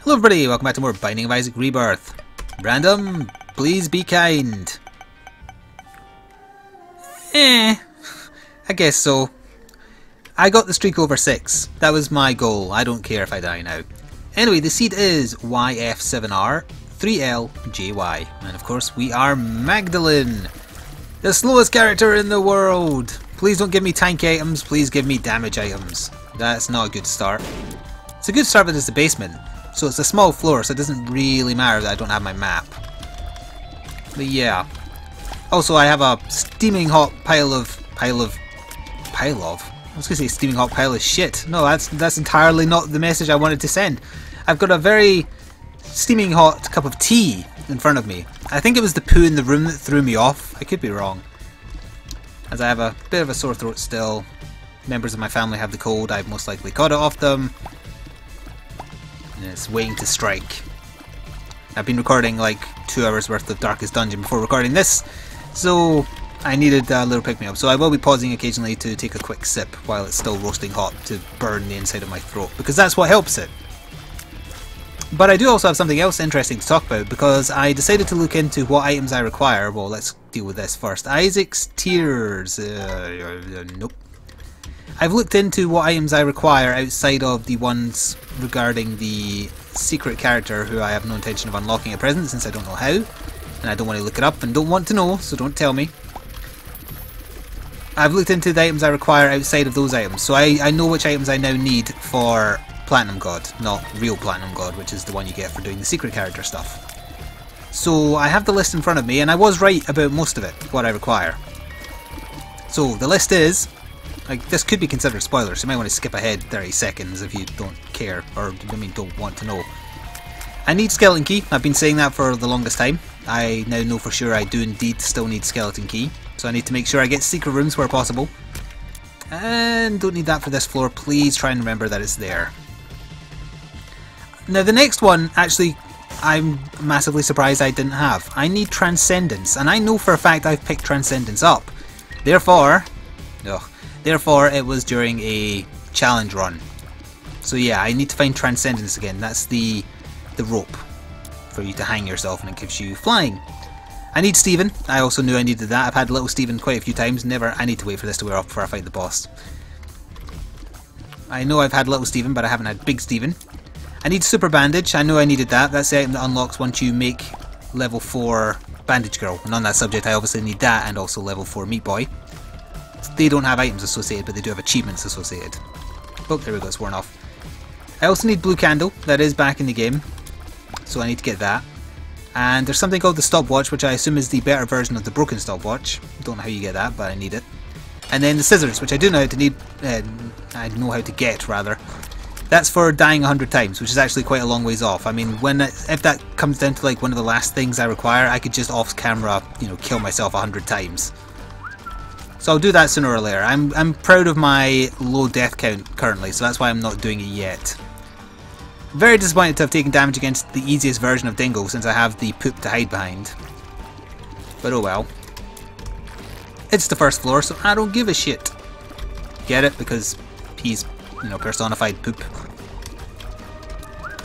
Hello everybody, welcome back to more Binding of Isaac Rebirth. Random, please be kind. I guess so. I got the streak over 6. That was my goal. I don't care if I die now. Anyway, the seed is YF7R 3LJY. And of course we are Magdalene, the slowest character in the world. Please don't give me tank items, please give me damage items. That's not a good start. It's a good start, but it's the basement. So it's a small floor, so it doesn't really matter that I don't have my map. But yeah. Also, I have a steaming hot pile of... I was gonna say steaming hot pile of shit. No, that's entirely not the message I wanted to send. I've got a very steaming hot cup of tea in front of me. I think it was the poo in the room that threw me off. I could be wrong. As I have a bit of a sore throat still. Members of my family have the cold. I've most likely caught it off them. And it's waiting to strike. I've been recording like 2 hours worth of Darkest Dungeon before recording this, so I needed a little pick-me-up. So I will be pausing occasionally to take a quick sip while it's still roasting hot to burn the inside of my throat, because that's what helps it. But I do also have something else interesting to talk about, because I decided to look into what items I require. Well, let's deal with this first. Isaac's Tears. Nope. I've looked into what items I require outside of the ones regarding the secret character who I have no intention of unlocking at present, since I don't know how, and I don't want to look it up and don't want to know, so don't tell me. I've looked into the items I require outside of those items, so I know which items I now need for Platinum God, not real Platinum God, which is the one you get for doing the secret character stuff. So I have the list in front of me, and I was right about most of it, what I require. So the list is... Like, this could be considered spoilers, so you might want to skip ahead 30 seconds if you don't care, or I mean don't want to know. I need Skeleton Key. I've been saying that for the longest time. I now know for sure I do indeed still need Skeleton Key, so I need to make sure I get secret rooms where possible. And don't need that for this floor. Please try and remember that it's there. Now the next one, actually, I'm massively surprised I didn't have. I need Transcendence, and I know for a fact I've picked Transcendence up. Therefore, it was during a challenge run. So yeah, I need to find Transcendence again. That's the rope for you to hang yourself, and it gives you flying. I need Steven. I also knew I needed that. I've had little Steven quite a few times. I need to wait for this to wear off before I fight the boss. I know I've had little Steven, but I haven't had big Steven. I need Super Bandage. I know I needed that. That's the item that unlocks once you make level 4 Bandage Girl. And on that subject, I obviously need that, and also level 4 Meat Boy. They don't have items associated, but they do have achievements associated. Oh, there we go, it's worn off. I also need Blue Candle. That is back in the game, so I need to get that. And there's something called the Stopwatch, which I assume is the better version of the broken stopwatch. Don't know how you get that, but I need it. And then the Scissors, which I do know how to need. I know how to get, rather. That's for dying 100 times, which is actually quite a long ways off. I mean, if that comes down to like one of the last things I require, I could just off camera, kill myself 100 times. So I'll do that sooner or later. I'm proud of my low death count currently, so that's why I'm not doing it yet. Very disappointed to have taken damage against the easiest version of Dingo, since I have the poop to hide behind. But oh well. It's the first floor, so I don't give a shit. Get it? Because he's, personified poop.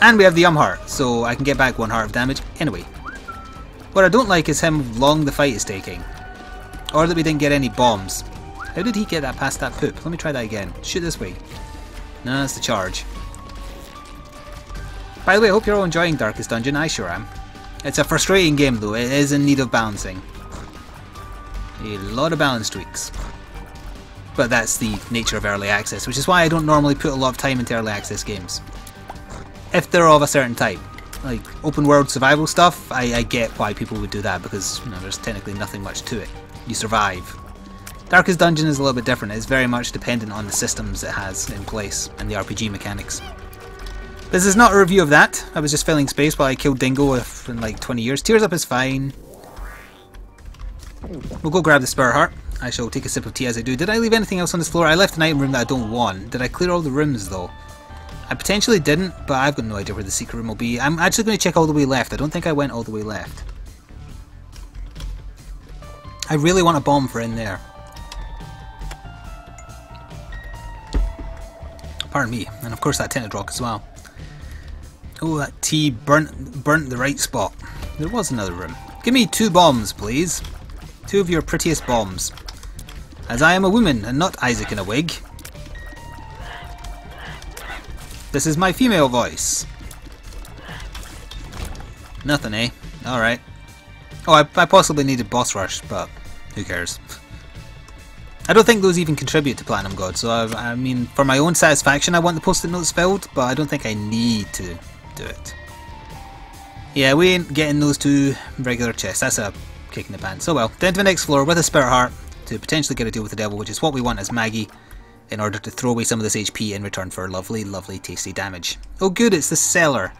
And we have the heart, so I can get back 1 heart of damage anyway. What I don't like is how long the fight is taking. Or that we didn't get any bombs. How did he get that past that poop? Let me try that again. Shoot this way. No, that's the charge. By the way, I hope you're all enjoying Darkest Dungeon. I sure am. It's a frustrating game though. It is in need of balancing. A lot of balance tweaks. But that's the nature of early access, which is why I don't normally put a lot of time into early access games. If they're of a certain type. Like open world survival stuff, I get why people would do that, because there's technically nothing much to it. You survive. Darkest Dungeon is a little bit different. It's very much dependent on the systems it has in place and the RPG mechanics. This is not a review of that. I was just filling space while I killed Dingo in like 20 years. Tears Up is fine. We'll go grab the Spirit Heart. I shall take a sip of tea as I do. Did I leave anything else on this floor? I left an item room that I don't want. Did I clear all the rooms though? I potentially didn't, but I've got no idea where the secret room will be. I'm actually going to check all the way left. I don't think I went all the way left. I really want a bomb for in there. Pardon me, and of course that tinted rock as well. Oh, that tea burnt the right spot. There was another room. Give me 2 bombs, please. 2 of your prettiest bombs. As I am a woman and not Isaac in a wig. This is my female voice. Nothing, eh? Alright. Oh, I possibly needed boss rush, but who cares? I don't think those even contribute to Platinum God, so I mean, for my own satisfaction I want the post-it notes filled, but I don't think I need to do it. Yeah, we ain't getting those 2 regular chests, that's a kick in the pants. So well, down to the next floor with a Spirit Heart to potentially get a deal with the devil, which is what we want as Maggie, in order to throw away some of this HP in return for lovely, lovely, tasty damage. Oh good, it's the cellar.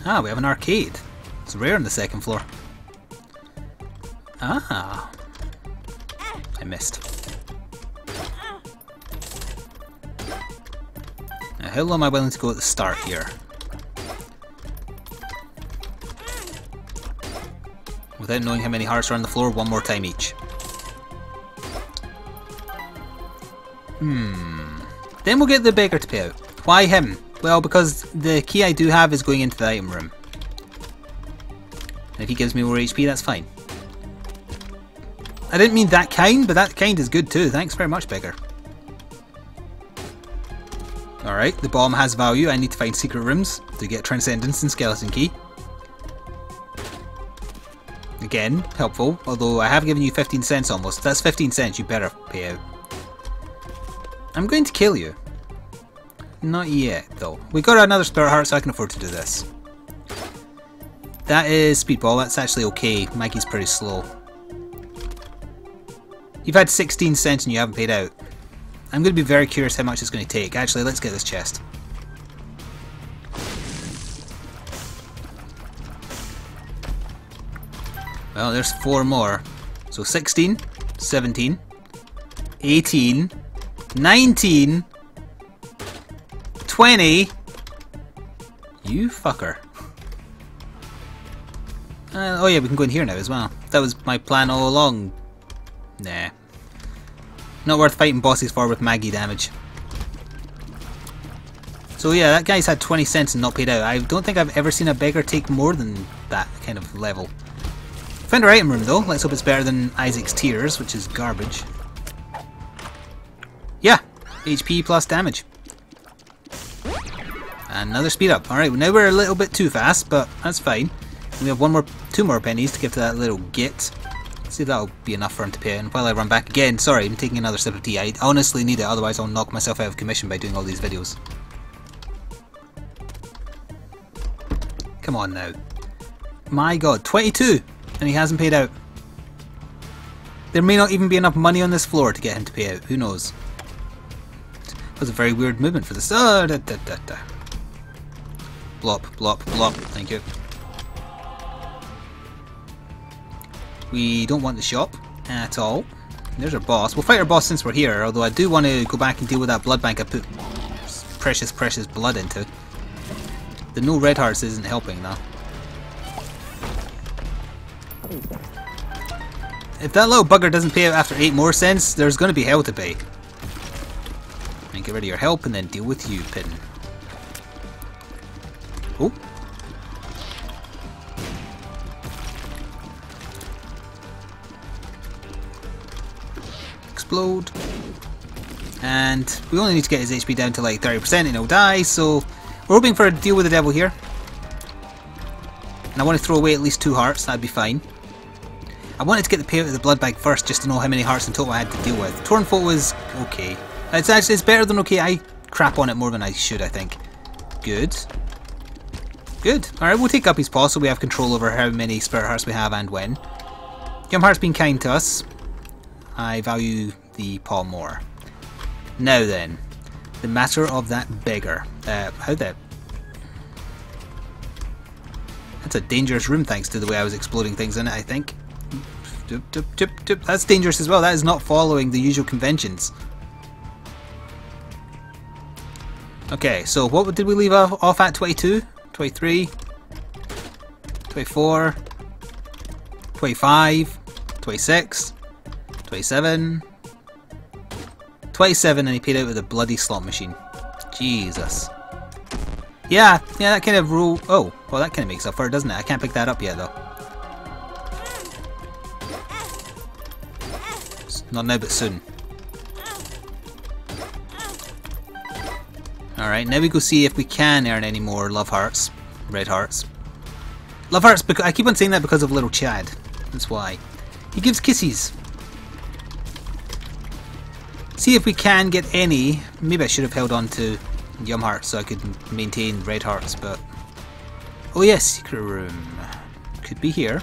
Ah, we have an arcade. It's rare on the 2nd floor. Ah. I missed. Now, how low am I willing to go at the start here? Without knowing how many hearts are on the floor, 1 more time each. Then we'll get the beggar to pay out. Why him? Well, because the key I do have is going into the item room. And if he gives me more HP, that's fine. I didn't mean that kind, but that kind is good too. Thanks very much, beggar. Alright, the bomb has value. I need to find secret rooms to get Transcendence and Skeleton Key. Again, helpful, although I have given you 15 cents almost. That's 15 cents, you better pay out. I'm going to kill you. Not yet, though. We got another Spirit Heart, so I can afford to do this. That is Speedball, that's actually okay. Maggie's pretty slow. You've had 16 cents and you haven't paid out. I'm going to be very curious how much it's going to take. Actually, let's get this chest. Well, there's 4 more. So 16, 17, 18, 19, 20. You fucker. Oh yeah, we can go in here now as well. That was my plan all along. Nah. Not worth fighting bosses for with Maggie damage. So yeah, that guy's had 20 cents and not paid out. I don't think I've ever seen a beggar take more than that kind of level. Found our item room though. Let's hope it's better than Isaac's Tears, which is garbage. Yeah, HP plus damage. Another speed up. Alright, now we're a little bit too fast, but that's fine. We have 2 more pennies to give to that little git. Let's see if that'll be enough for him to pay. And while I run back again, sorry, I'm taking another sip of tea. I honestly need it, otherwise I'll knock myself out of commission by doing all these videos. Come on now. My god, 22! And he hasn't paid out. There may not even be enough money on this floor to get him to pay out. Who knows? That was a very weird movement for this. Oh, da, da, da, da. Blop, blop, blop. Thank you. We don't want the shop at all. There's our boss. We'll fight our boss since we're here, although I do want to go back and deal with that blood bank I put precious, precious blood into. The no red hearts isn't helping though. If that little bugger doesn't pay out after 8 more cents, there's going to be hell to pay. And get rid of your help and then deal with you, Pin. Oh. Explode. And we only need to get his HP down to like 30% and he'll die, so we're hoping for a deal with the devil here. And I want to throw away at least 2 hearts, that'd be fine. I wanted to get the payout of the blood bag first just to know how many hearts in total I had to deal with. Torn Foot was okay. It's better than okay. I crap on it more than I should, I think. Good. Good. Alright, we'll take Guppy's Paw so we have control over how many Spirit Hearts we have and when. Yum Heart's been kind to us. I value the paw more. Now then, the matter of that beggar. How the... That's a dangerous room thanks to the way I was exploding things in it, I think. That's dangerous as well. That is not following the usual conventions. Okay, so what did we leave off at? 22? 23? 24? 25? 26? 27? 27 and he paid out with a bloody slot machine. Jesus. Yeah, that kind of rule. Oh, well, that kind of makes up for it, doesn't it? I can't pick that up yet, though. Not now, but soon. Alright, now we go see if we can earn any more love hearts. Red hearts. Love hearts, because I keep on saying that because of little Chad. That's why. He gives kisses. See if we can get any. Maybe I should have held on to Yum Hearts so I could maintain red hearts, but... Oh yes, secret room. Could be here.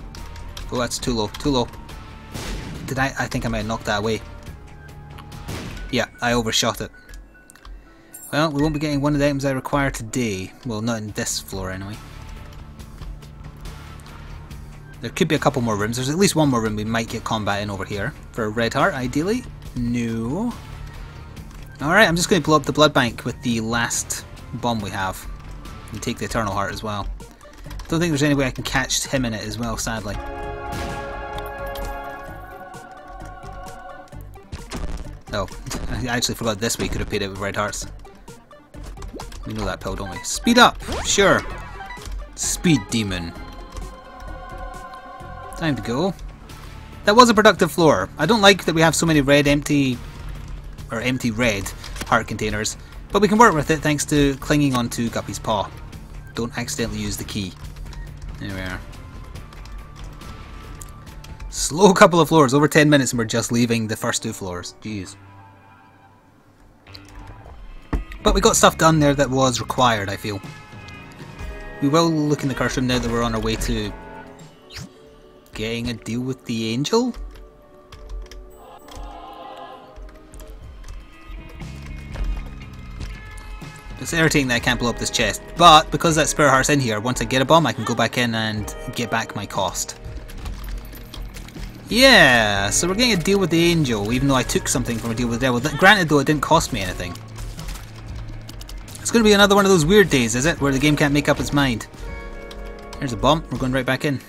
Oh, that's too low, too low. Did I think I might have knocked that away. Yeah, I overshot it. Well, we won't be getting one of the items I require today. Well, not in this floor anyway. There could be a couple more rooms. There's at least one more room we might get combat in over here. For a red heart, ideally. No. Alright, I'm just going to blow up the blood bank with the last bomb we have. And take the eternal heart as well. Don't think there's any way I can catch him in it as well, sadly. Oh, I actually forgot this way could have paid it with red hearts. We know that pill, don't we? Speed up! Sure. Speed demon. Time to go. That was a productive floor. I don't like that we have so many red empty red heart containers, but we can work with it thanks to clinging onto Guppy's paw. Don't accidentally use the key. There we are. Slow couple of floors, over 10 minutes and we're just leaving the first two floors. Jeez. But we got stuff done there that was required, I feel. We will look in the curse room now that we're on our way to getting a deal with the angel. It's irritating that I can't blow up this chest, but because that spare heart's in here, once I get a bomb I can go back in and get back my cost. Yeah, so we're getting a deal with the angel, even though I took something from a deal with the devil. Granted though, it didn't cost me anything. It's going to be another one of those weird days, is it? Where the game can't make up its mind. There's a bomb, we're going right back in.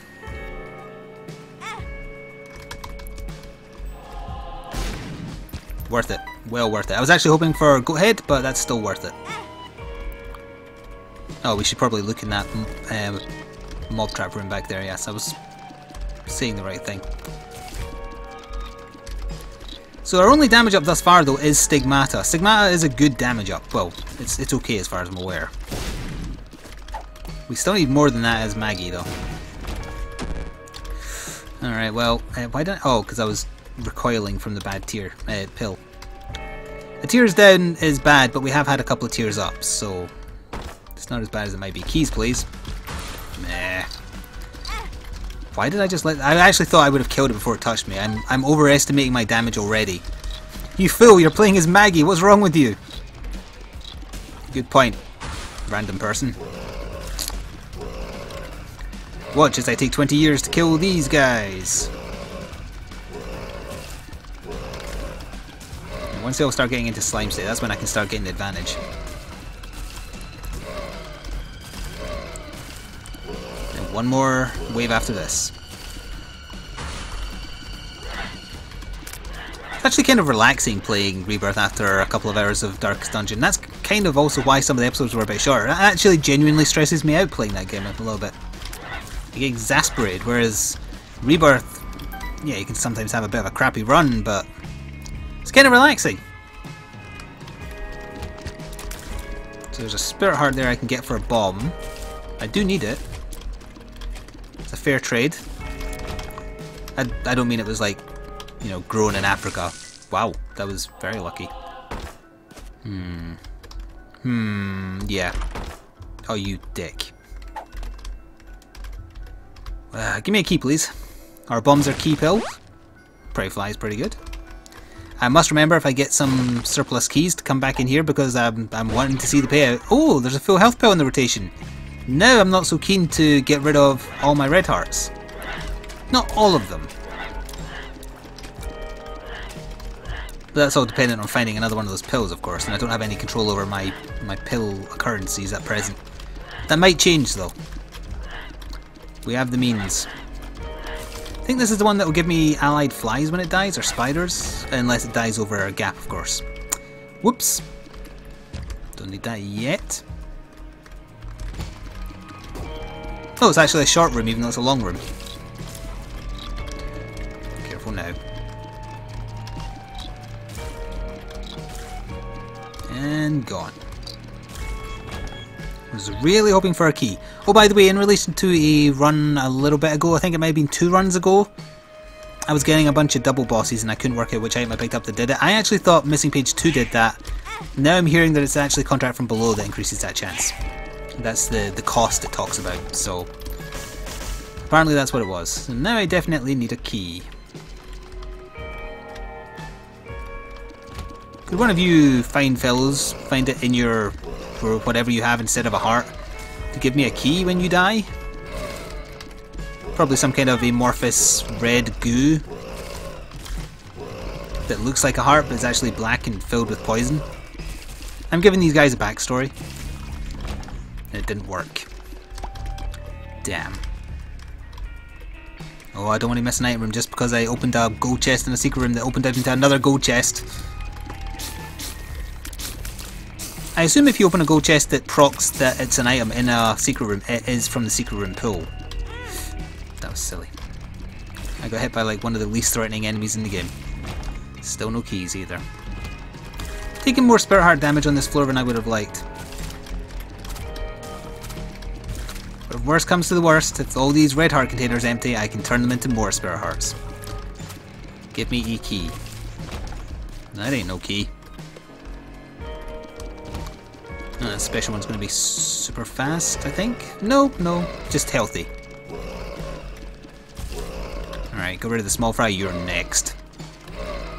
Worth it. Well worth it. I was actually hoping for a goat head, but that's still worth it. Oh, we should probably look in that mob trap room back there. Yes, I was saying the right thing. So our only damage up thus far though is Stigmata. Stigmata is a good damage up. Well, it's okay as far as I'm aware. We still need more than that as Maggie though. Alright, well, why don't... Oh, because I was recoiling from the bad pill. The tears down is bad, but we have had a couple of tears up, so it's not as bad as it might be. Keys, please. Meh. Why did I just let... I actually thought I would have killed it before it touched me. I'm overestimating my damage already. You fool, you're playing as Maggie. What's wrong with you? Good point, random person. Watch as I take 20 years to kill these guys. And once they'll start getting into slime state, that's when I can start getting the advantage. And one more wave after this. It's actually kind of relaxing playing Rebirth after a couple of hours of Darkest Dungeon. That's kind of also why some of the episodes were a bit shorter. It actually genuinely stresses me out playing that game a little bit. You get exasperated, whereas Rebirth, yeah, you can sometimes have a bit of a crappy run, but it's kind of relaxing. So there's a spirit heart there I can get for a bomb. I do need it. It's a fair trade. I don't mean it was like, you know, grown in Africa. Wow, that was very lucky. Yeah. Oh, you dick. Give me a key, please. Our bombs are key pills. Prey fly is pretty good. I must remember if I get some surplus keys to come back in here because I'm wanting to see the payout. Oh, there's a full health pill in the rotation. Now I'm not so keen to get rid of all my red hearts. Not all of them. But that's all dependent on finding another one of those pills, of course, and I don't have any control over my pill occurrences at present. That might change, though. We have the means. I think this is the one that will give me allied flies when it dies, or spiders, unless it dies over a gap, of course. Whoops. Don't need that yet. Oh, it's actually a short room even though it's a long room. Careful now. And gone. I was really hoping for a key. Oh, by the way, in relation to a run a little bit ago, I think it might have been 2 runs ago, I was getting a bunch of double bosses and I couldn't work out which item I picked up that did it. I actually thought Missing Page 2 did that. Now I'm hearing that it's actually Contract from Below that increases that chance. That's the cost it talks about, so apparently that's what it was. So now I definitely need a key. Could one of you fine fellows find it in your, or whatever you have instead of a heart, to give me a key when you die? Probably some kind of amorphous red goo that looks like a heart but is actually black and filled with poison. I'm giving these guys a backstory. And it didn't work. Damn. Oh, I don't want to miss an item room just because I opened a gold chest in a secret room that opened out into another gold chest. I assume if you open a gold chest that procs that it's an item in a secret room, it is from the secret room pool. That was silly. I got hit by like one of the least threatening enemies in the game. Still no keys either. Taking more spirit heart damage on this floor than I would have liked. But if worst comes to the worst, if all these red heart containers empty, I can turn them into more spirit hearts. Give me a key. That ain't no key. That special one's going to be super fast, I think. No, just healthy. Alright, go rid of the small fry, you're next.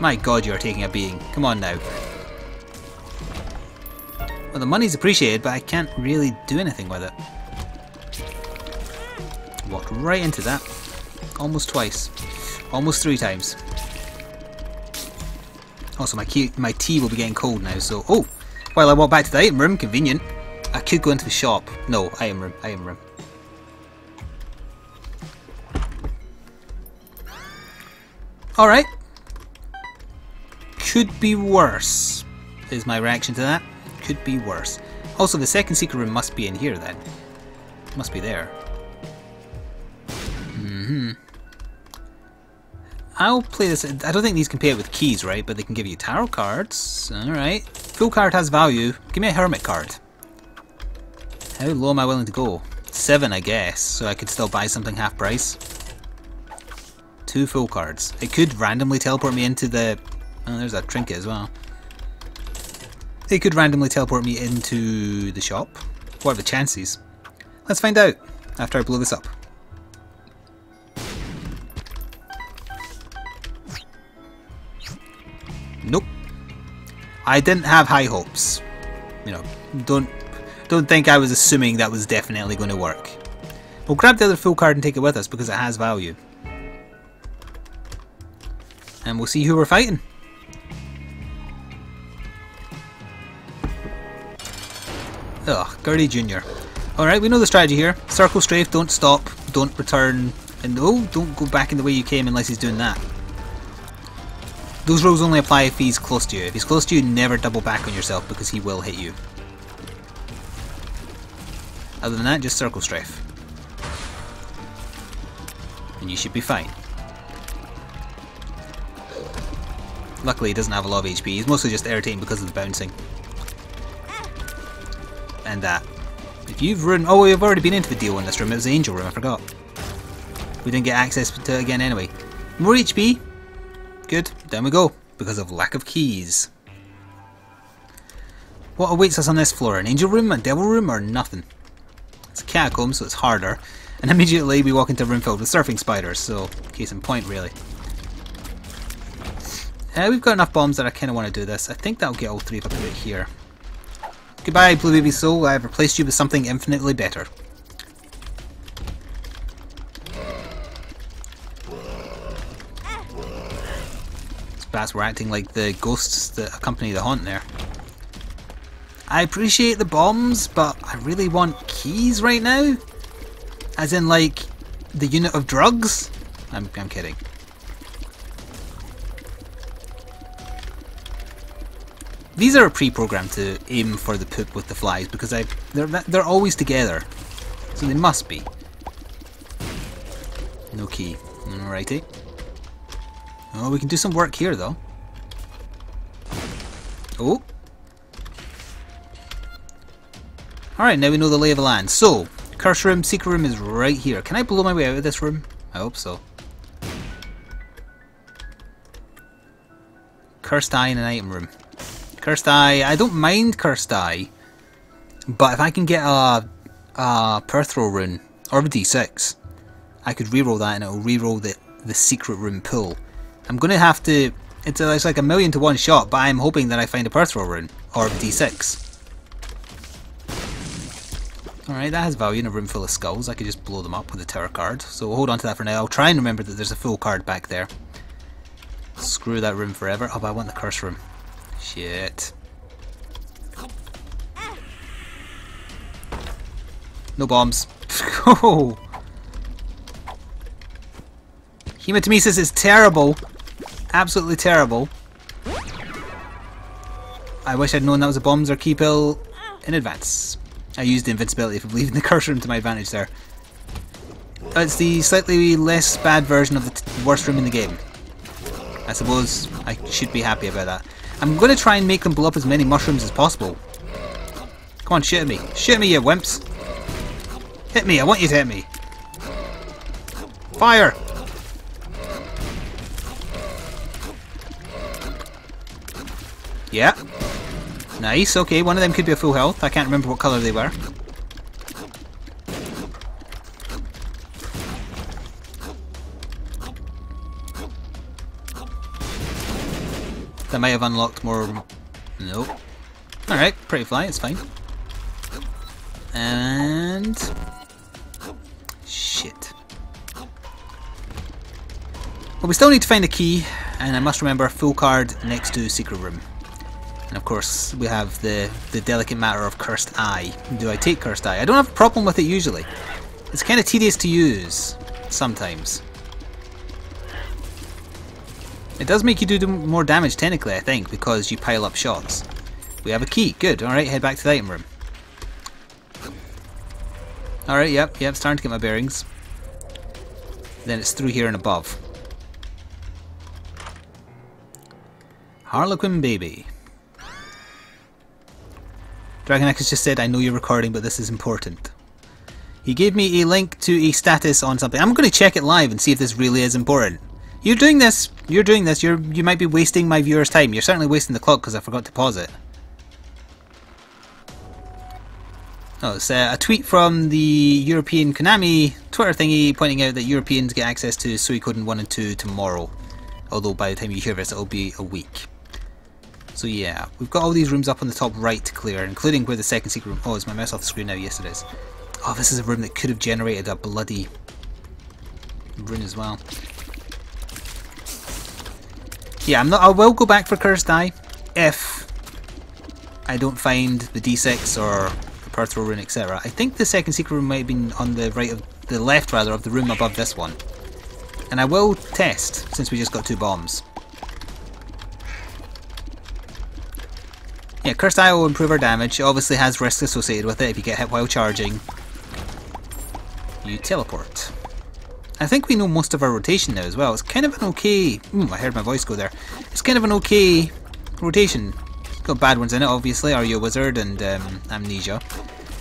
My god, you're taking a beating. Come on now. Well, the money's appreciated, but I can't really do anything with it. Walked right into that. Almost twice. Almost 3 times. Also, my tea will be getting cold now, so... Oh! While I walk back to the item room, convenient. I could go into the shop. No, item room. Alright. Could be worse, is my reaction to that. Could be worse. Also, the second secret room must be in here then. Must be there. I'll play this. I don't think these can pay it with keys, right? But they can give you tarot cards. Alright. Full card has value. Give me a hermit card. How low am I willing to go? 7, I guess. So I could still buy something half price. 2 full cards. It could randomly teleport me into the... Oh, there's that trinket as well. It could randomly teleport me into the shop. What are the chances? Let's find out after I blow this up. Nope. I didn't have high hopes. You know, don't think I was assuming that was definitely going to work. We'll grab the other full card and take it with us because it has value. And we'll see who we're fighting. Ugh, Gertie Jr. Alright, we know the strategy here. Circle strafe, don't stop, don't return, and oh, don't go back in the way you came unless he's doing that. Those rules only apply if he's close to you. If he's close to you, never double back on yourself because he will hit you. Other than that, just circle strafe. And you should be fine. Luckily he doesn't have a lot of HP, he's mostly just irritating because of the bouncing. And that. If you've ruined... Oh, we've already been into the deal in this room, it was the angel room, I forgot. We didn't get access to it again anyway. More HP. Good, down we go, because of lack of keys. What awaits us on this floor? An angel room, a devil room, or nothing? It's a catacomb, so it's harder. And immediately we walk into a room filled with surfing spiders, so case in point, really. We've got enough bombs that I kind of want to do this. I think that'll get all 3 if I put it here. Goodbye, Blue Baby Soul, I have replaced you with something infinitely better. Bats were acting like the ghosts that accompany the haunt there. I appreciate the bombs, but I really want keys right now? As in, like, the unit of drugs? I'm kidding. These are pre-programmed to aim for the poop with the flies because they're always together, so they must be. No key. Alrighty. Oh, we can do some work here though. Oh. Alright, now we know the lay of the land. So, curse room, secret room is right here. Can I blow my way out of this room? I hope so. Cursed eye in an item room. Cursed eye, I don't mind cursed eye, but if I can get a Perthrow rune or a D6, I could reroll that and it'll reroll the secret room pull. I'm gonna have to. It's like a 1,000,000 to 1 shot, but I'm hoping that I find a Perthrow rune or a D6. Alright, that has value in a room full of skulls. I could just blow them up with a tower card. So we'll hold on to that for now. I'll try and remember that there's a full card back there. Screw that room forever. Oh, but I want the curse room. Shit. No bombs. Oh. Hematemesis is terrible. Absolutely terrible. I wish I'd known that was a bombs or key pill in advance. I used the invincibility for leaving the curse room to my advantage there. It's the slightly less bad version of the worst room in the game. I suppose I should be happy about that. I'm going to try and make them blow up as many mushrooms as possible. Come on, shoot at me. Shoot at me, you wimps. Hit me, I want you to hit me. Fire! Yeah. Nice, okay, one of them could be a full health. I can't remember what colour they were. That might have unlocked more... Nope. Alright, pretty fly, it's fine. And... Shit. Well, we still need to find a key, and I must remember full card next to secret room. And of course, we have the delicate matter of Cursed Eye. Do I take Cursed Eye? I don't have a problem with it usually. It's kind of tedious to use, sometimes. It does make you do more damage technically, I think, because you pile up shots. We have a key, good. Alright, head back to the item room. Alright, yep, starting to get my bearings. Then it's through here and above. Harlequin baby. Dragonax just said, I know you're recording, but this is important. He gave me a link to a status on something. I'm going to check it live and see if this really is important. You're doing this, you might be wasting my viewers' time. You're certainly wasting the clock because I forgot to pause it. Oh, it's a tweet from the European Konami Twitter thingy pointing out that Europeans get access to Suikoden 1 and 2 tomorrow. Although by the time you hear this, it'll be a week. So yeah, we've got all these rooms up on the top right to clear, including where the second secret room... Oh, is my mouse off the screen now? Yes, it is. Oh, this is a room that could have generated a bloody rune as well. Yeah, I will go back for Cursed Eye if I don't find the D6 or the Perthrow rune, etc. I think the second secret room might have been on the right of the left rather of the room above this one. And I will test since we just got 2 bombs. Yeah, Cursed Eye will improve our damage. It obviously has risks associated with it. If you get hit while charging, you teleport. I think we know most of our rotation now as well. It's kind of an okay... I heard my voice go there. It's kind of an okay rotation. It's got bad ones in it, obviously. Are You a Wizard and Amnesia.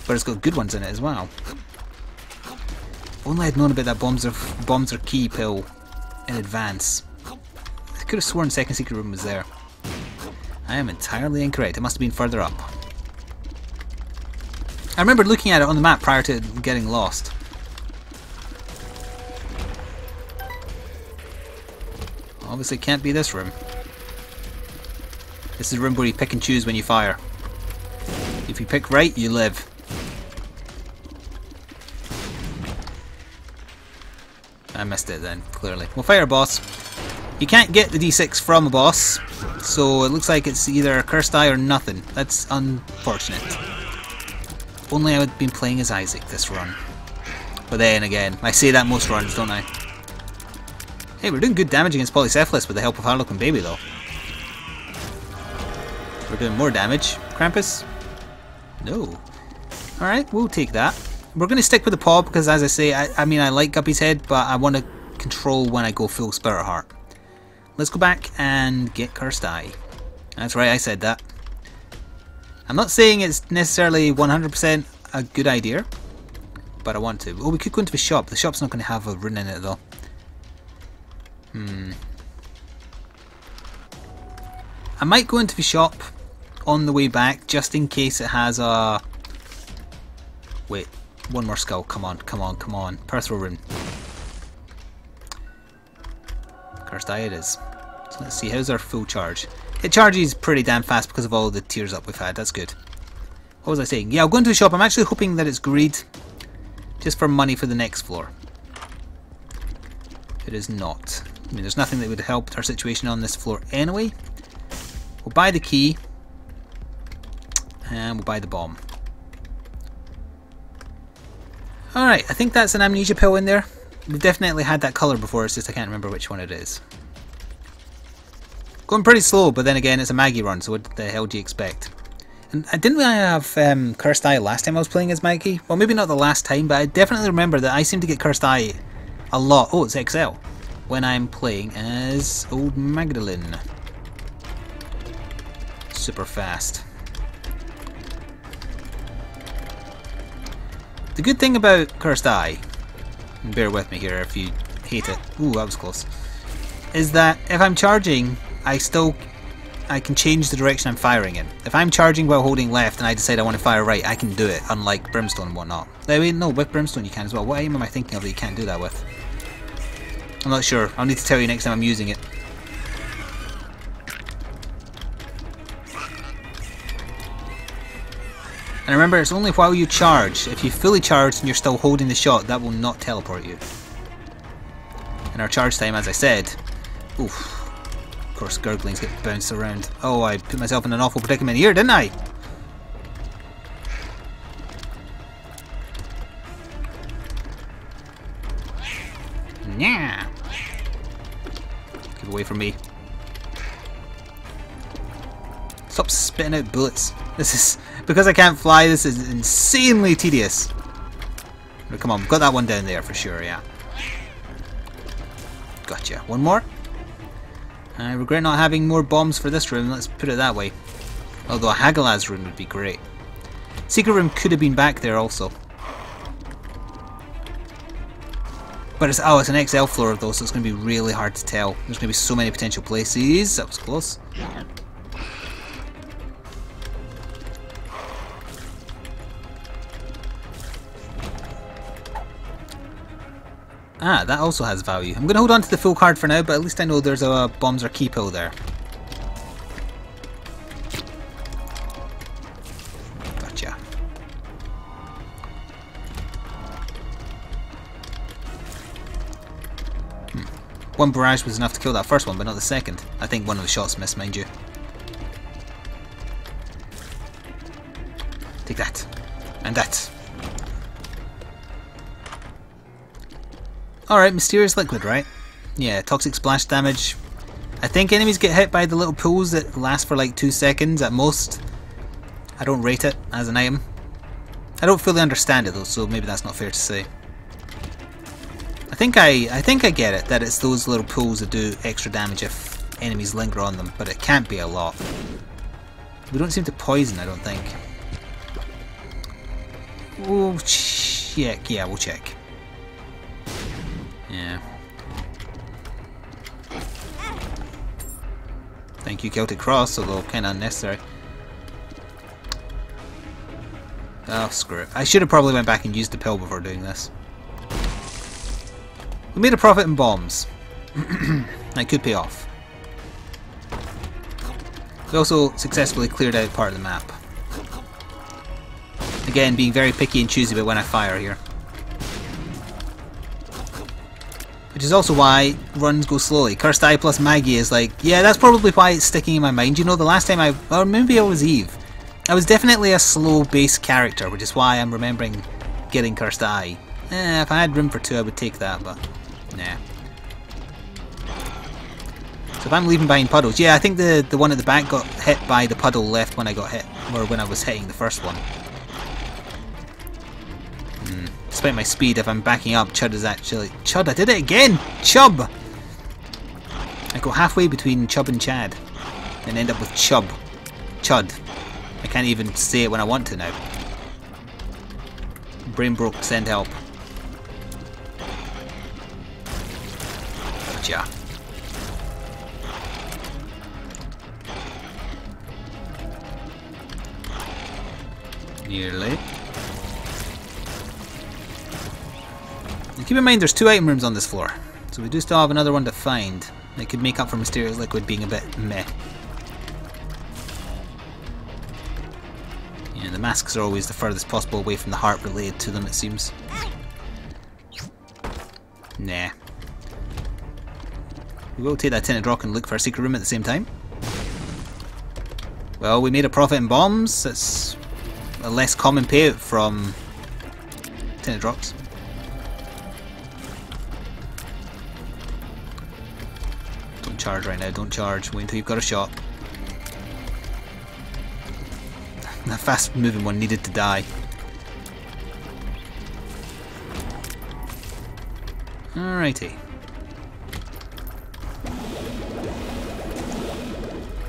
But it's got good ones in it as well. If only I'd known about that bombs or key pill in advance. I could have sworn second secret room was there. I am entirely incorrect. It must have been further up. I remember looking at it on the map prior to getting lost. Obviously it can't be this room. This is a room where you pick and choose when you fire. If you pick right, you live. I missed it then, clearly. We'll fire a boss. You can't get the D6 from a boss, so it looks like it's either a Cursed Eye or nothing. That's unfortunate. Only I would have been playing as Isaac this run. But then again, I say that most runs, don't I? Hey, we're doing good damage against Polycephalus with the help of Harlequin Baby though. We're doing more damage. Krampus? No. Alright, we'll take that. We're going to stick with the paw because, as I say, I mean, I like Guppy's head, but I want to control when I go full Spirit Heart. Let's go back and get Cursed Eye. That's right, I said that. I'm not saying it's necessarily 100% a good idea, but I want to. Oh, we could go into the shop. The shop's not going to have a rune in it, though. I might go into the shop on the way back, just in case it has a... Wait, one more skull. Come on, come on, come on. Perthro rune. Cursed Eye it is. So let's see, how's our full charge? It charges pretty damn fast because of all the tears up we've had. That's good. What was I saying? Yeah, I'll go into the shop. I'm actually hoping that it's greed, just for money for the next floor. It is not. I mean, there's nothing that would help our situation on this floor anyway. We'll buy the key, and we'll buy the bomb. Alright, I think that's an amnesia pill in there. We've definitely had that colour before, it's just I can't remember which one it is. Going pretty slow, but then again, it's a Maggie run, so what the hell do you expect? And I didn't really have Cursed Eye last time I was playing as Maggie. Well, maybe not the last time, but I definitely remember that I seem to get Cursed Eye a lot. Oh, it's XL. When I'm playing as Old Magdalene. Super fast. The good thing about Cursed Eye, and bear with me here if you hate it. Ooh, that was close. Is that if I'm charging, I can change the direction I'm firing in. If I'm charging while holding left and I decide I want to fire right, I can do it, unlike Brimstone and whatnot. I mean, no, with Brimstone you can as well. What aim am I thinking of that you can't do that with? I'm not sure. I'll need to tell you next time I'm using it. And remember, it's only while you charge. If you fully charge and you're still holding the shot, that will not teleport you. And our charge time, as I said... Oof. Of course, gurglings get bounced around. Oh, I put myself in an awful predicament here, didn't I? Yeah. Get away from me. Stop spitting out bullets. This is... Because I can't fly, this is insanely tedious. But come on, we've got that one down there for sure, yeah. Gotcha. One more. I regret not having more bombs for this room, let's put it that way. Although a Hagalaz room would be great. Secret room could have been back there also. But it's, oh, it's an XL floor though, so it's going to be really hard to tell. There's going to be so many potential places. That was close. Ah, that also has value. I'm going to hold on to the full card for now, but at least I know there's a bombs or key pill there. Gotcha. One barrage was enough to kill that first one, but not the second. I think one of the shots missed, mind you. Take that. And that. Alright, mysterious liquid, right? Yeah, toxic splash damage. I think enemies get hit by the little pools that last for like 2 seconds at most. I don't rate it as an item. I don't fully understand it though, so maybe that's not fair to say. I think I get it, that it's those little pools that do extra damage if enemies linger on them, but it can't be a lot. We don't seem to poison, I don't think. We'll check, yeah, we'll check. Yeah. Thank you, Celtic Cross, although kind of unnecessary. Oh, screw it. I should have probably went back and used the pill before doing this. We made a profit in bombs. That could pay off. We also successfully cleared out part of the map. Again, being very picky and choosy about when I fire here. Which is also why runs go slowly. Cursed Eye plus Maggie is like, yeah, that's probably why it's sticking in my mind. You know, the last time or maybe it was Eve. I was definitely a slow base character, which is why I'm remembering getting Cursed Eye. If I had room for 2, I would take that, but nah. So if I'm leaving behind puddles, yeah, I think the one at the back got hit by the puddle left when I got hit, or when I was hitting the first one. Despite my speed, if I'm backing up, Chud is actually... Chud, I did it again! Chub! I go halfway between Chub and Chad, and end up with Chub. Chud. I can't even say it when I want to now. Brain broke, send help. Gotcha. Nearly. And keep in mind there's 2 item rooms on this floor, so we do still have another one to find. That could make up for Mysterious Liquid being a bit meh. Yeah, the masks are always the furthest possible away from the heart related to them, it seems. Nah. We will take that tinted rock and look for a secret room at the same time. Well, we made a profit in bombs. That's a less common payout from tinted rocks. Don't charge right now, don't charge. Wait until you've got a shot. That fast moving one needed to die. Alrighty.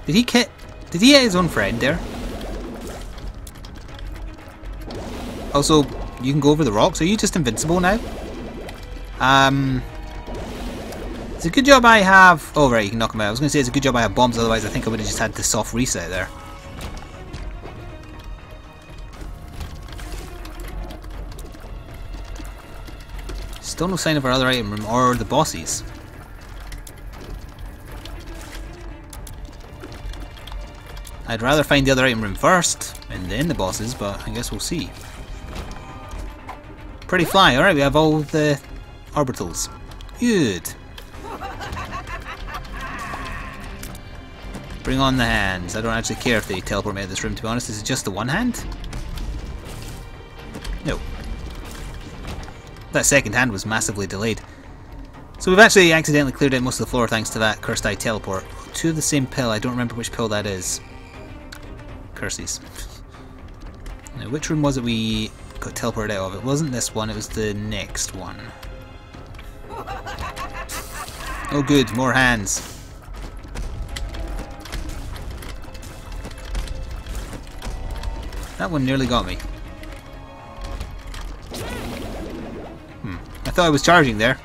Did he hit his own friend there? Also, you can go over the rocks. Are you just invincible now? It's a good job I have... Oh right, you can knock him out. I was going to say it's a good job I have bombs, otherwise I think I would have just had the soft reset there. Still no sign of our other item room or the bosses. I'd rather find the other item room first, and then the bosses, but I guess we'll see. Pretty fly, alright, we have all the orbitals. Good. Bring on the hands. I don't actually care if they teleport me out of this room, to be honest. Is it just the one hand? No. That second hand was massively delayed. So we've actually accidentally cleared out most of the floor thanks to that Cursed Eye teleport. 2 of the same pill, I don't remember which pill that is. Curses. Now, which room was it we got teleported out of? It wasn't this one, it was the next one. Oh good, more hands. That one nearly got me. I thought I was charging there.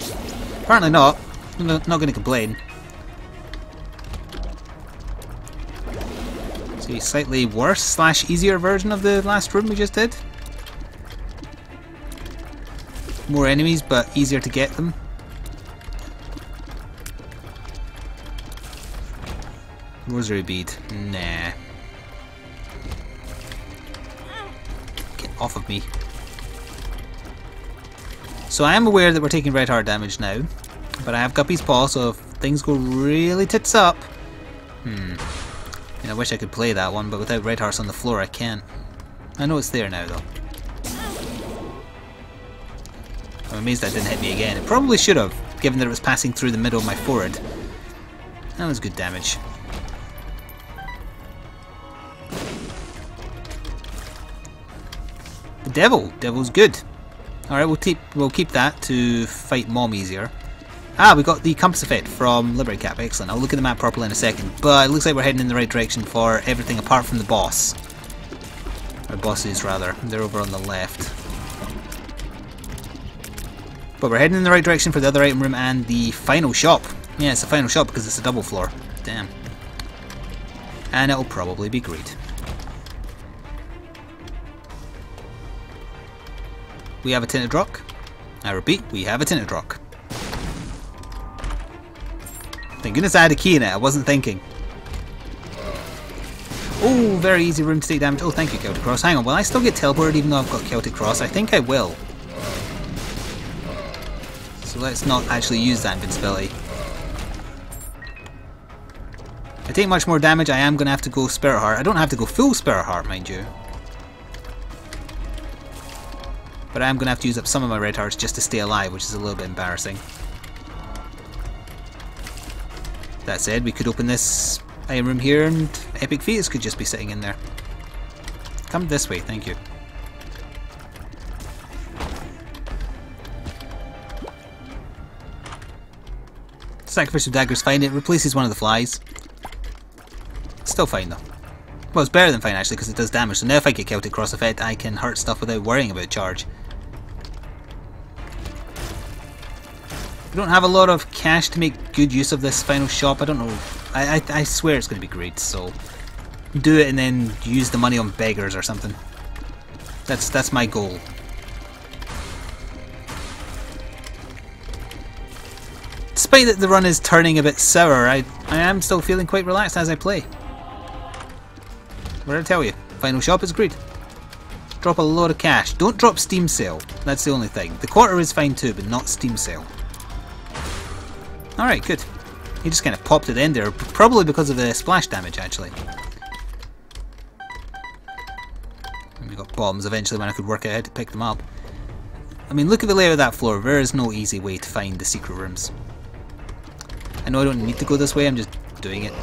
Apparently not. I'm not going to complain. See, slightly worse / easier version of the last room we just did. More enemies, but easier to get them. Rosary bead. Nah. Get off of me. So I am aware that we're taking red heart damage now, but I have Guppy's Paw, so if things go really tits up... And I wish I could play that one, but without red hearts on the floor I can't. I know it's there now though. I'm amazed that didn't hit me again. It probably should have, given that it was passing through the middle of my forehead. That was good damage. The devil! Devil's good. Alright, we'll keep that to fight Mom easier. Ah, we got the compass effect from Liberty Cap. Excellent. I'll look at the map properly in a second. But it looks like we're heading in the right direction for everything apart from the boss. Or bosses, rather. They're over on the left. But we're heading in the right direction for the other item room and the final shop. Yeah, it's the final shop because it's a double floor. Damn. And it'll probably be great. We have a tinted rock. I repeat, we have a tinted rock. Thank goodness I had a key in it, I wasn't thinking. Oh, very easy room to take damage. Oh, thank you, Celtic Cross. Hang on, will I still get teleported even though I've got Celtic Cross? I think I will. So let's not actually use that invincibility. If I take much more damage, I am going to have to go Spirit Heart. I don't have to go full Spirit Heart, mind you. But I am going to have to use up some of my red hearts just to stay alive, which is a little bit embarrassing. That said, we could open this item room here and Epic Fetus could just be sitting in there. Come this way, thank you. Sacrificial Dagger's fine, it replaces one of the flies. Still fine though. Well, it's better than fine actually because it does damage, so now if I get Celtic Cross effect I can hurt stuff without worrying about charge. We don't have a lot of cash to make good use of this final shop. I don't know. I swear it's going to be great, so do it and then use the money on beggars or something. That's my goal. Despite that the run is turning a bit sour, I am still feeling quite relaxed as I play. What did I tell you? Final shop is great. Drop a lot of cash. Don't drop Steam Sale. That's the only thing. The quarter is fine too, but not Steam Sale. Alright, good. He just kind of popped at the end there, probably because of the splash damage actually. And we got bombs eventually when I could work out how to pick them up. I mean, look at the layout of that floor. There is no easy way to find the secret rooms. I know I don't need to go this way, I'm just doing it.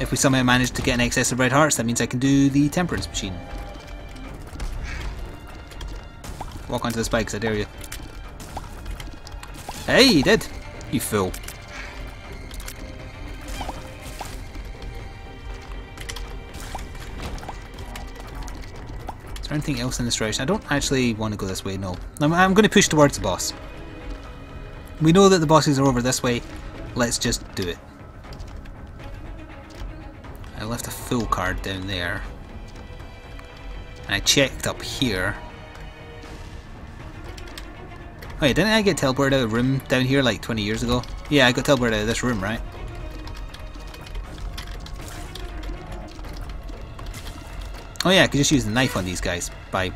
If we somehow manage to get an excess of red hearts, that means I can do the temperance machine. Walk onto the spikes, I dare you. Hey, you did! You fool. Is there anything else in this direction? I don't actually want to go this way, no. I'm going to push towards the boss. We know that the bosses are over this way. Let's just do it. I left a full card down there. And I checked up here. Wait, didn't I get teleported out of a room down here like 20 years ago? Yeah, I got teleported out of this room, right? Oh yeah, I could just use the knife on these guys, by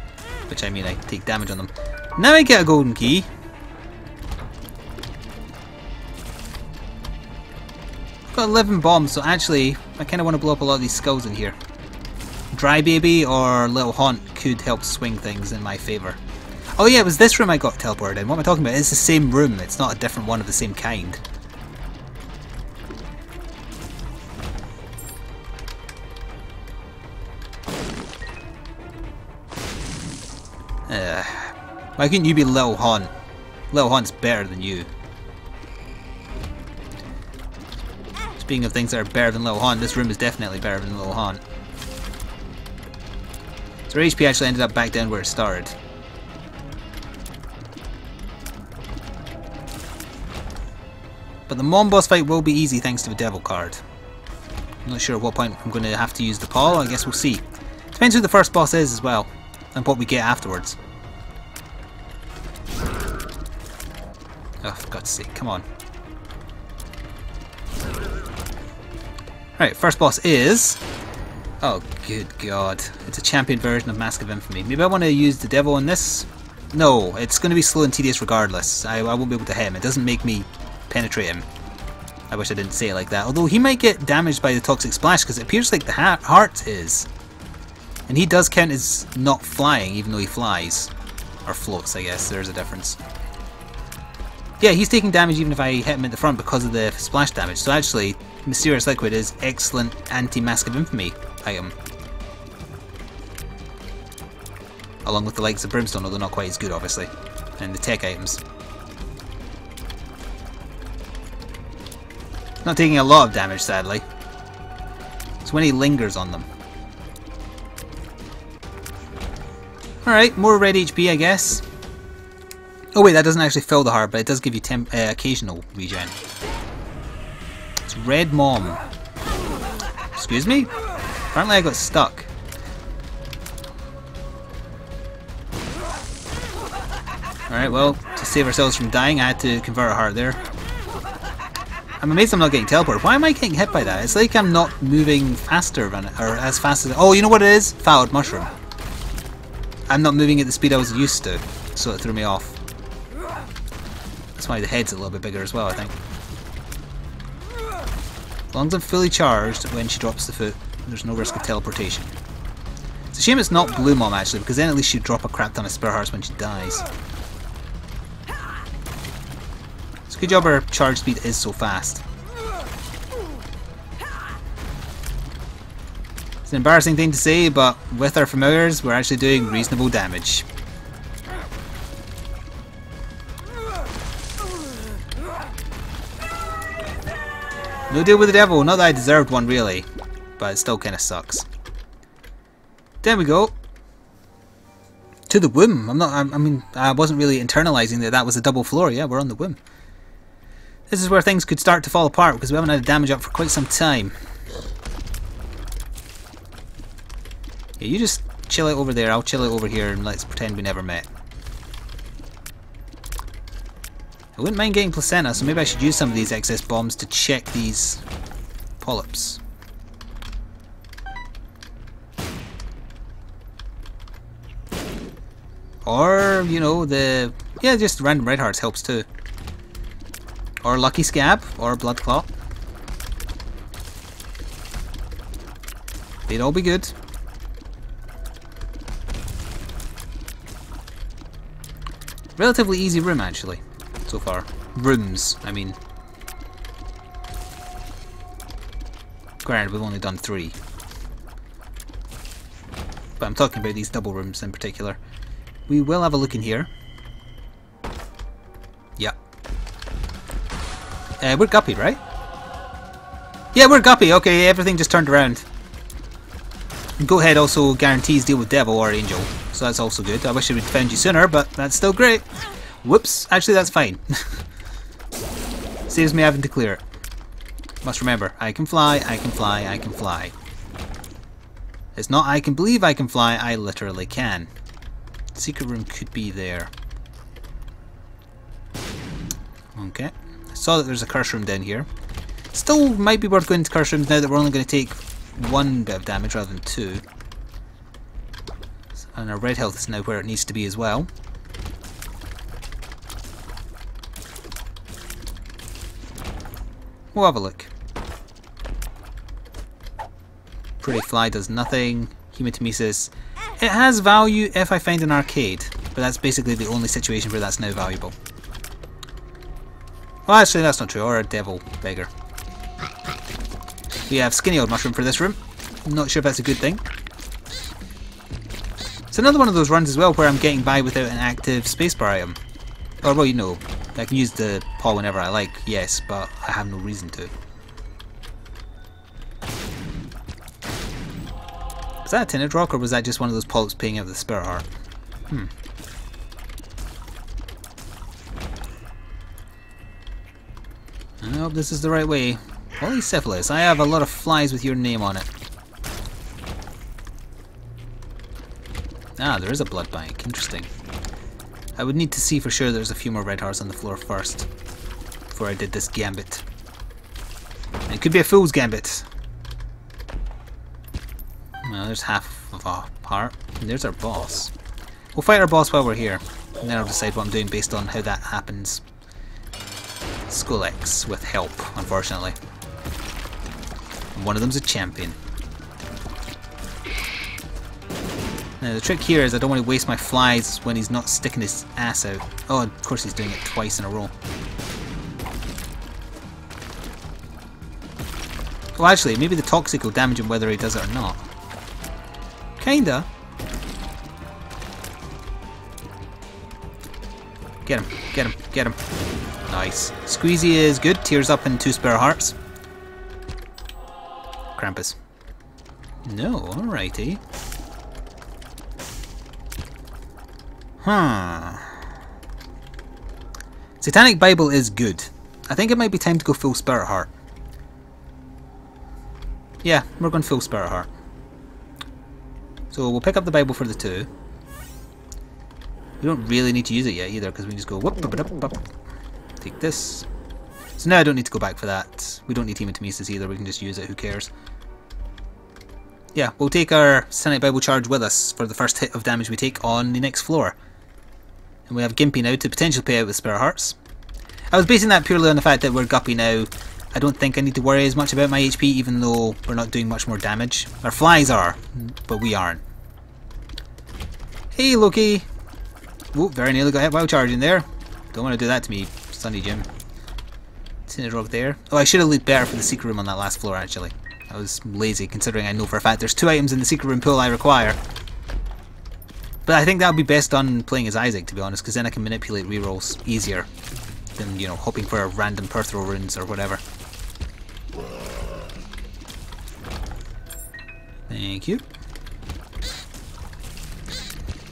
which I mean I take damage on them. Now I get a golden key. I've got 11 bombs, so actually I kind of want to blow up a lot of these skulls in here. Dry Baby or Little Haunt could help swing things in my favour. Oh yeah, it was this room I got teleported in. What am I talking about? It's the same room, it's not a different one of the same kind. Why couldn't you be Little Haunt? Little Haunt's better than you. Speaking of things that are better than Little Haunt, this room is definitely better than Little Haunt. So our HP actually ended up back down where it started. But the Mom boss fight will be easy thanks to the Devil card. I'm not sure at what point I'm going to have to use the Paul, I guess we'll see. Depends who the first boss is as well, and what we get afterwards. Oh, for God's sake, come on. Right, first boss is... Oh, good God. It's a champion version of Mask of Infamy. Maybe I want to use the Devil on this? No, it's going to be slow and tedious regardless. I won't be able to hit him. It doesn't make me penetrate him. I wish I didn't say it like that. Although he might get damaged by the Toxic Splash because it appears like the heart is. And he does count as not flying even though he flies. Or floats, I guess. There's a difference. Yeah, he's taking damage even if I hit him at the front because of the splash damage. So actually, Mysterious Liquid is excellent anti-Mask of Infamy item. Along with the likes of Brimstone, although not quite as good obviously. And the tech items. Not taking a lot of damage sadly. So when he lingers on them. Alright, more red HP I guess. Oh wait, that doesn't actually fill the heart, but it does give you occasional regen. It's Red Mom. Excuse me? Apparently I got stuck. Alright, well, to save ourselves from dying, I had to convert a heart there. I'm amazed I'm not getting teleported. Why am I getting hit by that? It's like I'm not moving faster or as fast as... Oh, you know what it is? Fouled Mushroom. I'm not moving at the speed I was used to, so it threw me off. That's why the head's a little bit bigger as well, I think. As long as I'm fully charged when she drops the foot, there's no risk of teleportation. It's a shame it's not Blue Mom actually, because then at least she'd drop a crap ton of spare hearts when she dies. It's a good job her charge speed is so fast. It's an embarrassing thing to say, but with our familiars, we're actually doing reasonable damage. No deal with the devil. Not that I deserved one, really, but it still kind of sucks. There we go. To the womb. I mean, I wasn't really internalizing that that was a double floor. Yeah, we're on the womb. This is where things could start to fall apart because we haven't had damage up for quite some time. Yeah, you just chill out over there. I'll chill out over here and let's pretend we never met. I wouldn't mind getting placenta, so maybe I should use some of these excess bombs to check these polyps. Or, you know, yeah, just random red hearts helps too. Or lucky scab, or blood clot. They'd all be good. Relatively easy room, actually, so far. Rooms, I mean. Granted, we've only done 3. But I'm talking about these double rooms in particular. We will have a look in here. Yeah. We're Guppy, right? Yeah, we're Guppy. Okay, everything just turned around. Goathead also guarantees deal with devil or angel, so that's also good. I wish I would have found you sooner, but that's still great. Whoops, actually that's fine. Saves me having to clear it. Must remember, I can fly, I can fly, I can fly. It's not I can believe I can fly, I literally can. Secret room could be there. Okay. I saw that there's a curse room down here. Still might be worth going to curse rooms now that we're only going to take 1 bit of damage rather than 2. And our red health is now where it needs to be as well. We'll have a look. Pretty fly does nothing. Hematemesis. It has value if I find an arcade, but that's basically the only situation where that's now valuable. Well, actually that's not true, or a devil beggar. We have skinny old mushroom for this room. I'm not sure if that's a good thing. It's another one of those runs as well where I'm getting by without an active spacebar item. Or, well, you know, I can use the paw whenever I like, yes, but I have no reason to. Was that a tinted rock, or was that just one of those polyps paying out the spirit heart? I hope this is the right way. Polysyphilis. I have a lot of flies with your name on it. Ah, there is a blood bank. Interesting. I would need to see for sure there's a few more red hearts on the floor first before I did this gambit. And it could be a fool's gambit. Well, there's half of a heart. And there's our boss. We'll fight our boss while we're here, and then I'll decide what I'm doing based on how that happens. Skull-X with help, unfortunately. And one of them's a champion. Now the trick here is I don't want to waste my flies when he's not sticking his ass out. Oh, of course he's doing it twice in a row. Well, actually, maybe the toxic will damage him whether he does it or not. Kinda. Get him, get him, get him. Nice. Squeezy is good. Tears up in 2 spare hearts. Krampus. No, alrighty. Satanic Bible is good. I think it might be time to go full Spirit Heart. Yeah, we're going full Spirit Heart. So we'll pick up the Bible for the 2. We don't really need to use it yet either, because we can just go whoop, whoop, whoop, whoop. Take this. So now I don't need to go back for that. We don't need Hematemesis either, we can just use it, who cares. Yeah, we'll take our Satanic Bible charge with us for the first hit of damage we take on the next floor. And we have Gimpy now to potentially pay out with Spirit Hearts. I was basing that purely on the fact that we're Guppy now. I don't think I need to worry as much about my HP, even though we're not doing much more damage. Our flies are, but we aren't. Hey Loki! Oh, very nearly got hit while charging there. Don't want to do that to me, Sunny Jim. Tinted rock there. Oh, I should have looked better for the secret room on that last floor, actually. I was lazy, considering I know for a fact there's 2 items in the secret room pool I require. But I think that would be best done playing as Isaac, to be honest, because then I can manipulate rerolls easier than, you know, hoping for random Perthrow runes or whatever. Thank you.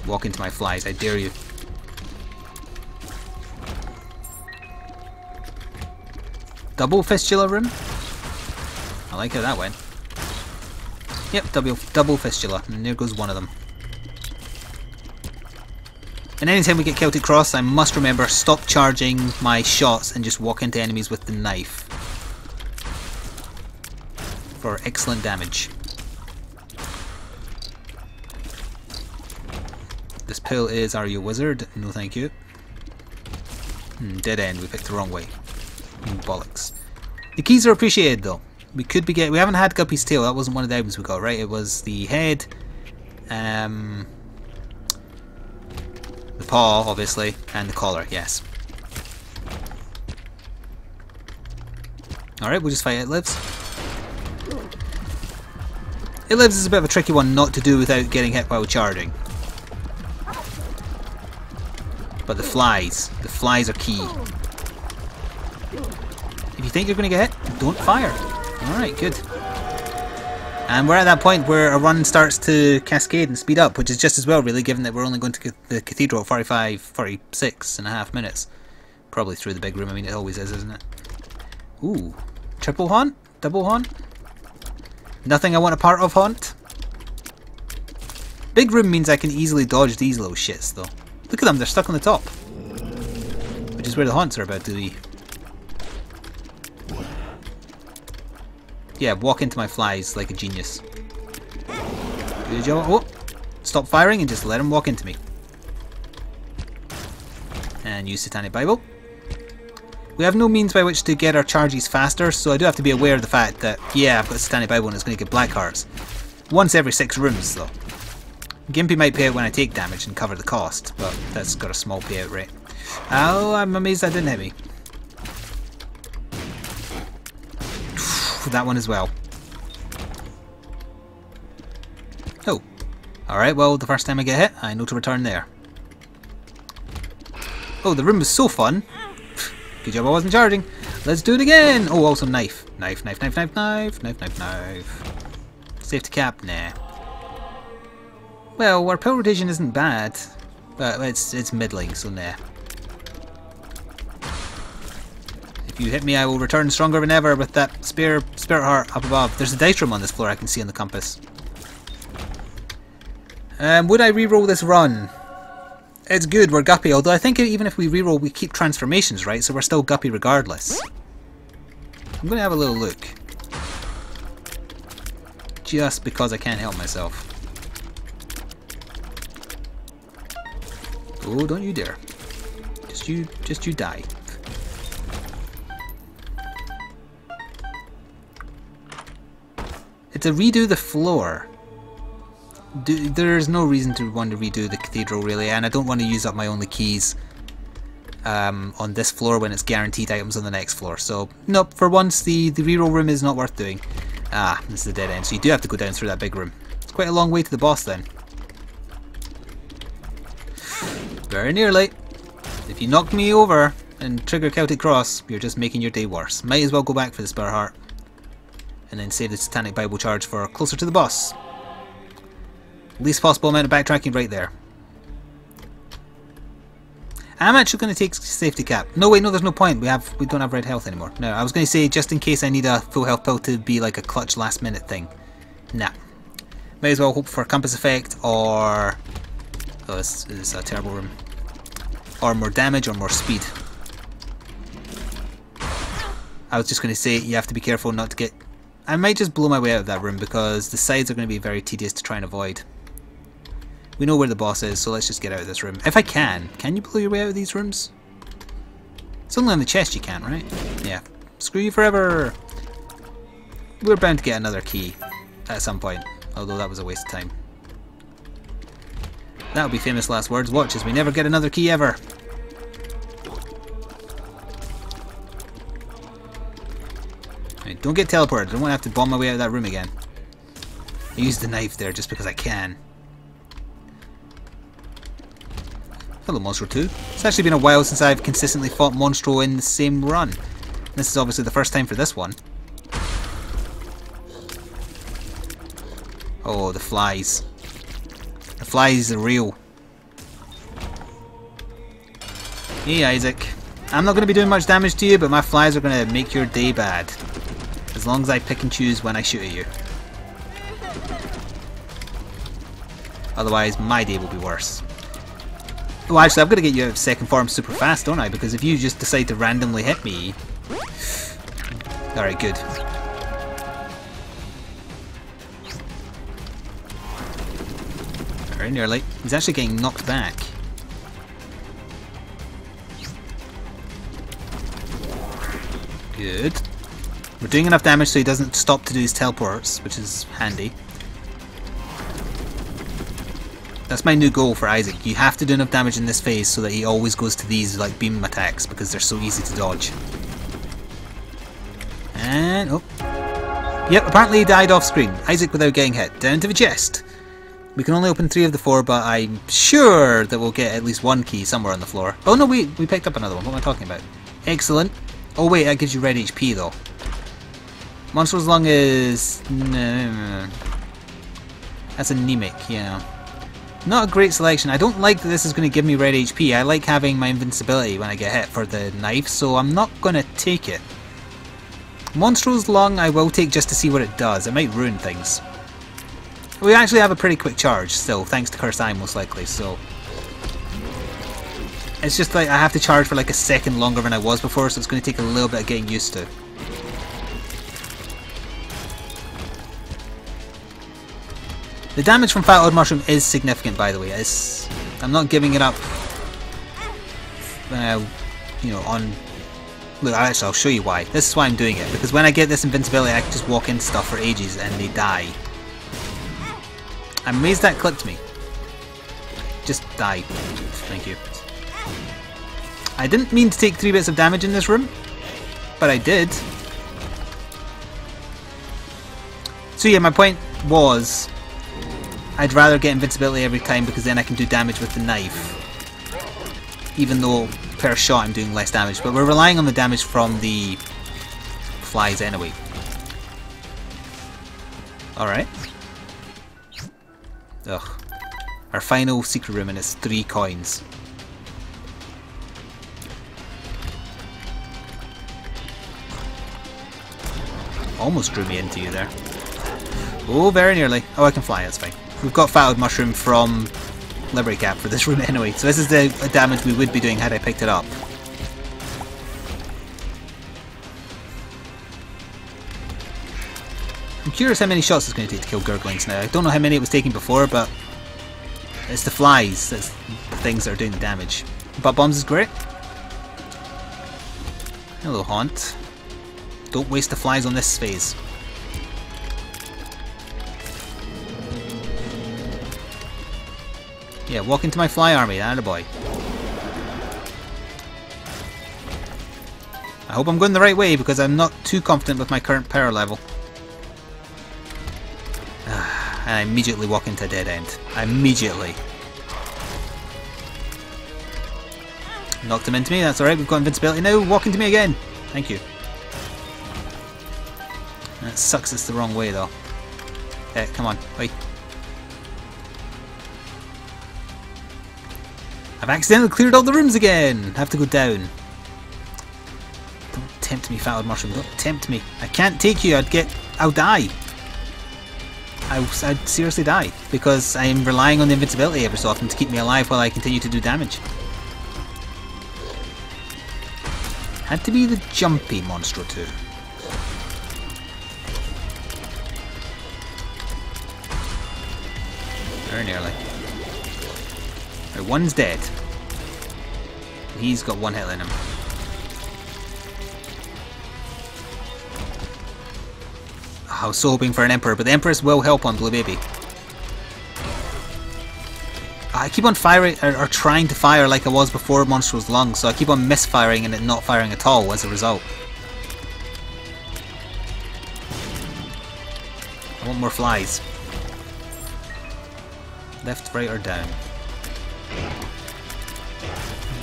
Walk into my flies, I dare you. Double fistula room? I like how that went. Yep, double fistula, and there goes one of them. And anytime we get Celtic Cross, I must remember, stop charging my shots and just walk into enemies with the knife. For excellent damage. This pill is, are you a wizard? No thank you. Dead end, we picked the wrong way. Bollocks. The keys are appreciated though. We haven't had Guppy's tail, that wasn't one of the items we got, right? It was the head, the paw, obviously, and the collar, yes. Alright, we'll just fight It Lives. It Lives is a bit of a tricky one not to do without getting hit while charging. But the flies are key. If you think you're going to get hit, don't fire. Alright, good. And we're at that point where a run starts to cascade and speed up, which is just as well really, given that we're only going to the cathedral at 46.5 minutes. Probably through the big room, I mean it always is, isn't it? Ooh. Triple haunt? Double haunt? Nothing I want a part of haunt? Big room means I can easily dodge these little shits though. Look at them, they're stuck on the top. Which is where the haunts are about to be. Yeah, walk into my flies like a genius. Good job. Oh, stop firing and just let him walk into me. And use Satanic Bible. We have no means by which to get our charges faster, so I do have to be aware of the fact that, yeah, I've got Satanic Bible and it's going to get black hearts. Once every 6 rooms, though. Gimpy might pay out when I take damage and cover the cost, but that's got a small payout rate. Oh, I'm amazed that didn't hit me. That one as well. Oh. Alright, well, the first time I get hit, I know to return there. Oh, the room was so fun. Good job I wasn't charging. Let's do it again! Oh, also knife. Knife, knife, knife, knife, knife, knife, knife, knife. Safety cap? Nah. Well, our pill rotation isn't bad, but it's middling, so nah. If you hit me, I will return stronger than ever with that spirit heart up above. There's a dice room on this floor I can see on the compass. Would I reroll this run? It's good, we're Guppy, although I think even if we reroll, we keep transformations, right? So we're still Guppy regardless. I'm going to have a little look. Just because I can't help myself. Oh, don't you dare. Just you die. It's a redo the floor. There's no reason to want to redo the cathedral really, and I don't want to use up my only keys on this floor when it's guaranteed items on the next floor. So, nope, for once the reroll room is not worth doing. Ah, this is the dead end, so you do have to go down through that big room. It's quite a long way to the boss then. Very nearly. If you knock me over and trigger Celtic Cross, you're just making your day worse. Might as well go back for the spare heart. And then save the Satanic Bible charge for closer to the boss. Least possible amount of backtracking right there. I'm actually going to take safety cap. No, wait, no, there's no point. We don't have red health anymore. No, I was going to say just in case I need a full health pill to be like a clutch last minute thing. Nah. Might as well hope for a compass effect or... Oh, this is a terrible room. Or more damage or more speed. I was just going to say you have to be careful not to get... I might just blow my way out of that room because the sides are going to be very tedious to try and avoid. We know where the boss is, so let's just get out of this room. If I can. Can you blow your way out of these rooms? It's only on the chest you can, right? Yeah. Screw you forever! We're bound to get another key at some point. Although that was a waste of time. That'll be famous last words. Watch as we never get another key ever. Don't get teleported. I don't want to have to bomb my way out of that room again. I used the knife there just because I can. Hello, Monstro 2. It's actually been a while since I've consistently fought Monstro in the same run. This is obviously the first time for this one. Oh, the flies. The flies are real. Hey, Isaac. I'm not going to be doing much damage to you, but my flies are going to make your day bad. As long as I pick and choose when I shoot at you. Otherwise, my day will be worse. Oh, actually, I've got to get you out of second form super fast, don't I? Because if you just decide to randomly hit me... Alright, good. Very nearly. He's actually getting knocked back. Good. We're doing enough damage so he doesn't stop to do his teleports, which is handy. That's my new goal for Isaac. You have to do enough damage in this phase so that he always goes to these like beam attacks because they're so easy to dodge. And oh. Yep, apparently he died off screen. Isaac without getting hit. Down to the chest. We can only open 3 of the 4, but I'm sure that we'll get at least 1 key somewhere on the floor. Oh no, we picked up another one. What am I talking about? Excellent. Oh wait, that gives you red HP though. Monstro's Lung is... No. That's anemic, yeah. Not a great selection. I don't like that this is going to give me red HP. I like having my invincibility when I get hit for the knife, so I'm not going to take it. Monstro's Lung I will take just to see what it does. It might ruin things. We actually have a pretty quick charge still, thanks to Cursed Eye most likely, so... It's just like I have to charge for like a second longer than I was before, so it's going to take a little bit of getting used to. The damage from Fat Odd Mushroom is significant, by the way. I'm not giving it up, you know, on... Look, actually, I'll show you why. This is why I'm doing it, because when I get this invincibility, I can just walk into stuff for ages and they die. I'm amazed that clipped me. Just die. Thank you. I didn't mean to take 3 bits of damage in this room, but I did. So yeah, my point was, I'd rather get invincibility every time because then I can do damage with the knife. Even though per shot I'm doing less damage, but we're relying on the damage from the flies anyway. Alright. Ugh. Our final secret room and it's 3 coins. Almost drew me into you there. Oh, very nearly. Oh, I can fly, that's fine. We've got Fat Odd Mushroom from Liberty Cap for this room anyway, so this is the damage we would be doing had I picked it up. I'm curious how many shots it's going to take to kill Gurglings now. I don't know how many it was taking before, but it's the flies that's the things that are doing the damage. Butt Bombs is great. Hello, Haunt. Don't waste the flies on this phase. Yeah, walk into my fly army, attaboy. I hope I'm going the right way because I'm not too confident with my current power level. And I immediately walk into a dead end. Immediately. Knocked him into me, that's alright, we've got invincibility now. Walk into me again. Thank you. That sucks, it's the wrong way though. Come on, wait. I've accidentally cleared all the rooms again! I have to go down. Don't tempt me, Fat Odd Mushroom, don't tempt me. I can't take you, I'll die. I'd seriously die, because I'm relying on the invincibility every so often to keep me alive while I continue to do damage. Had to be the jumpy Monstro 2. Very nearly. Right, one's dead. He's got 1 hit in him. I was so hoping for an Emperor, but the Empress will help on Blue Baby. I keep on firing, or trying to fire like I was before Monstro's Lung, so I keep on misfiring and it not firing at all as a result. want more flies. Left, right, or down?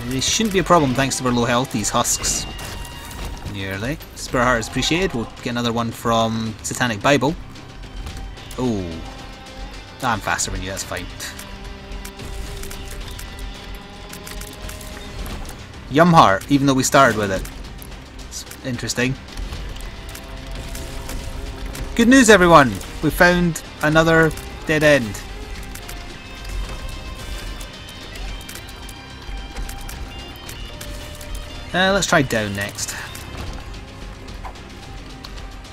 They shouldn't be a problem thanks to our low health, these husks. Nearly. Spirit Heart is appreciated. We'll get another one from Satanic Bible. Oh. I'm faster than you, that's fine. Yum Heart, even though we started with it. It's interesting. Good news, everyone! We found another dead end. Let's try down next.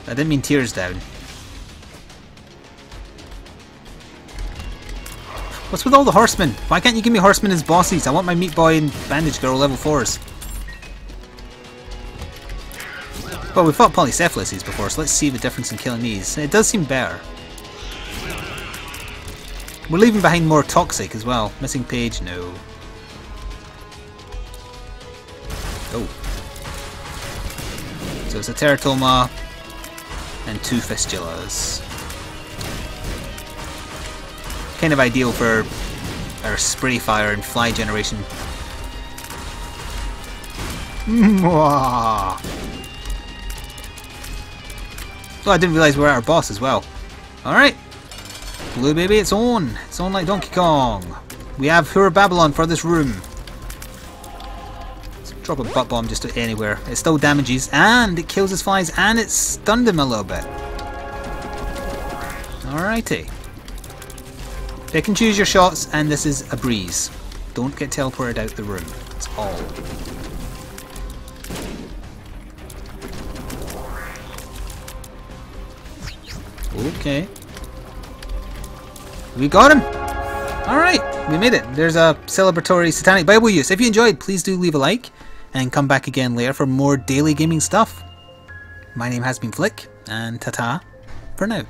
I didn't mean tears down. What's with all the horsemen? Why can't you give me horsemen as bosses? I want my Meat Boy and Bandage Girl level 4s. Well, we fought Polycephalises before, so let's see the difference in killing these. It does seem better. We're leaving behind more Toxic as well. Missing page? No. Oh. So it's a Teratoma and 2 Fistulas. Kind of ideal for our spray fire and fly generation. Oh, I didn't realise we were at our boss as well. Alright. Blue baby, it's on. It's on like Donkey Kong. We have Hura Babylon for this room. Let's drop a butt bomb just anywhere. It still damages and it kills his flies and it stunned him a little bit. Alrighty. Pick and choose your shots, and this is a breeze. Don't get teleported out the room. That's all. Okay. We got him! Alright, we made it. There's a celebratory Satanic Bible use. If you enjoyed, please do leave a like, and come back again later for more daily gaming stuff. My name has been Flik, and ta-ta for now.